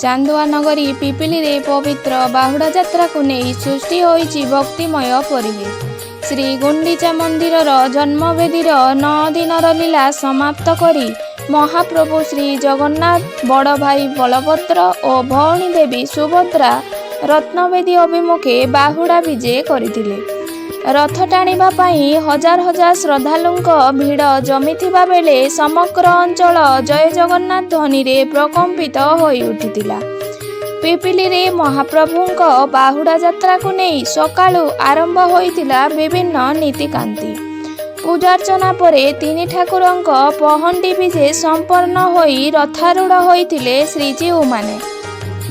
चांदुआ नगरी पिपिली रे पवित्र बाहुड़ा यात्रा को नहीं सृष्टि होइछि भक्तिमय परिवेश। श्री गुंडीचा मंदिर जन्मवेदीर 9 दिनर लीला समाप्त करी महाप्रभु श्री जगन्नाथ बड़ भाई बलभद्र और भौणी देवी सुभद्रा रत्नवेदी अभिमुखे बाहुड़ा विजे करथिले। रथ टाणिबा पई हजार हजार श्रद्धालुंक भीड़ जमिथिबा बेले समग्र अंचल जय जगन्नाथ ध्वनि रे प्रकंपित होई उठितिला। पिपिली रे महाप्रभुंक बाहुड़ा यात्रा को नहीं सकाळु आरंभ होइतिला विभिन्न नीतिकांति। पूजार्चना परे तीन ठाकुरंक पहंडी विजे संपन्न होई रथारूढ़ होइतिले श्रीजीउ माने।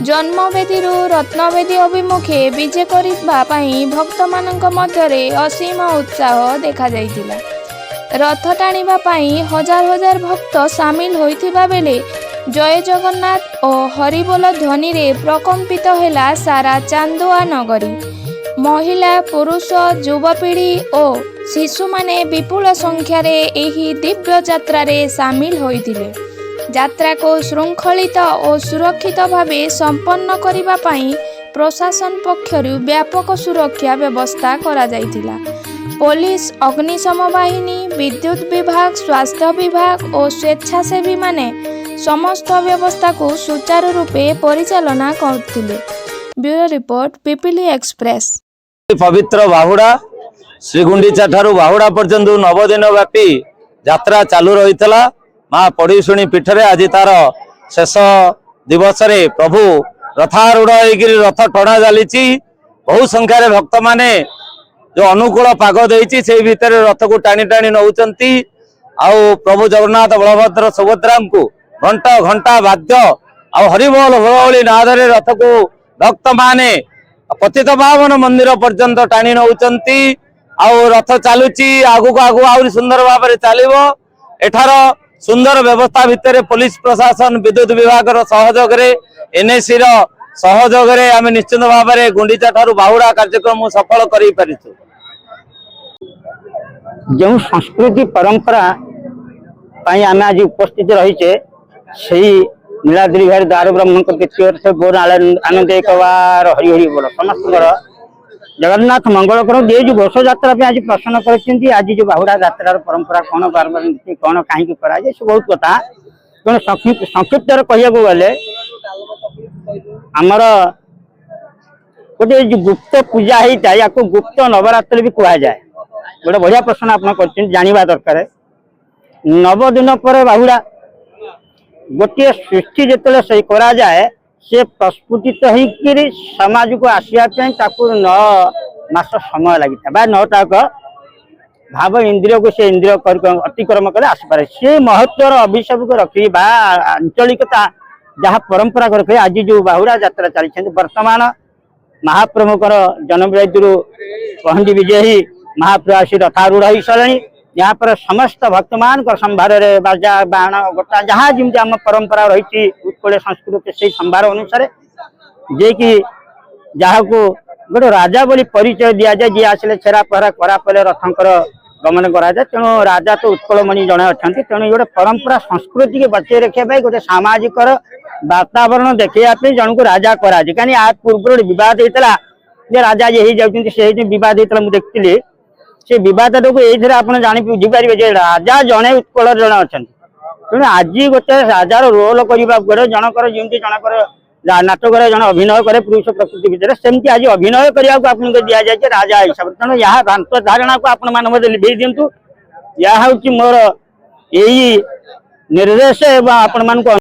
जन्मवेदी रत्नवेदी अभिमुखे विजे करबा पई भक्त मानक मध्यरे असीम उत्साह देखा जाइतिला। रथ टाणिबा पई हजार हजार भक्त सामिल होइथिबा बेले जय जगन्नाथ और हरिबोल ध्वनि रे प्रकंपित हेला सारा चांदुआ नगरी। महिला पुरुष युवपीढ़ी और शिशु माने विपुल संख्यार एही दिव्य यात्रा रे सामिल होइतिले। यात्रा को श्रृंखलित और सुरक्षित भावे संपन्न करिबा पई प्रशासन पक्षरु व्यापक सुरक्षा व्यवस्था करा जाइतिला। पुलिस अग्निशम बाहिनी विद्युत विभाग स्वास्थ्य विभाग और स्वेच्छासेवी माने समस्त व्यवस्था को सुचारू रूपे परिचालना करथिले। Bureau report Pipili express. पवित्र बाहुड़ा श्रीगुंडीचा ठारू बाहुड़ा पर्यंत 9 दिन व्यापी यात्रा चालू रही माँ पड़ीशुणी पीठरे आज तार शेष दिवस रे प्रभु रथारूढ़ होकर रथ टणा चली। बहु संख्यार भक्त माने जो अनुकूल पाग देइछि से भितर रथ को टाणी टाणी नौचंती। आउ प्रभु जगन्नाथ बलभद्र सुभद्रा को घंटा घंटा वाद्य आ हरिबोल होली नादरे रथ को भक्त माने पतित पावन मंदिर पर्यंत टाणी नौचंती। आउ रथ चलुची आगु आगु आहुरी सुंदर भाव में चलिबो। एठार सुंदर व्यवस्था भितर पुलिस प्रशासन विद्युत विभाग सहयोग एनएसी सहयोग आम निश्चित भाव में गुंडीचा ठारू बाहुड़ा कार्यक्रम सफल कर जो संस्कृति परंपरा आम आज उपस्थित रहीचे से नीलाद्री भाई द्वार ब्रह्म से बोर आनंद एक बार हरि हरि बोल समस्त जगन्नाथ मंगल करो। ये जो घोष यात्रा आज प्रश्न कर आज जो बाहुड़ा यात्रा परंपरा कौन बार बार नीति कौन कहीं कराए से बहुत कथा तेणु संक्षिप्त कहया गले आमर गोटे जो गुप्त पूजा होता है या गुप्त नवरात्रि भी कह जाए। गोटे बढ़िया प्रश्न आप जानवा दरकार। 9 दिन पर बाहुड़ा गोटे सृष्टि जिते से करा जाए से प्रस्फुटित होकर समाज को आसवाई 9 मास समय लगी था 9टा भाव इंद्रिय को से इंद्रिय अतिक्रम कर आसपारे से महत्वर अभिषेक को रखी आंचलिकता जहाँ परंपरा को रखी आज जो बाहुड़ा यात्रा चली वर्तमान महाप्रभुकर जन्मवेदी पहंडी विजयी महाप्रभु आसी रथारूढ़ हो सारे। यहाँ पर समस्त भक्त मान संभार बाजा बाण गोटा जहाँ जमी आम परंपरा रही उत्कल संस्कृति से संभार अनुसार जे कि जहाँ को गोटे राजा बोली परिचय दि जाए जी आसिले छेरा पहरा करा पड़े रथंकर गमन कराए। तेणु राजा तो उत्कलमणि जड़े अच्छा तेणु गोटे परंपरा संस्कृति के बचाई रखा गोटे सामाजिक वातावरण देखापी जन को राजा कराए। कहीं आ पूर्व बद होता राजा ये बद होता मुझे देखी से बद ये आप जापारे राजा जड़े उत्कल जड़े अच्छा तेणु आज गोटे राजार रोल करने पड़े जनकर जमी जनकर नाटक जन अभिनय करे पुरुष प्रकृति भितर सेमती आज अभिनय करने को आपको दि जाए राजा हिसाब से। तेणु यह भ्रांत धारणा को आपण मैंने लिभे दिंतु। यह हूँ मोर यही निर्देश आपण मान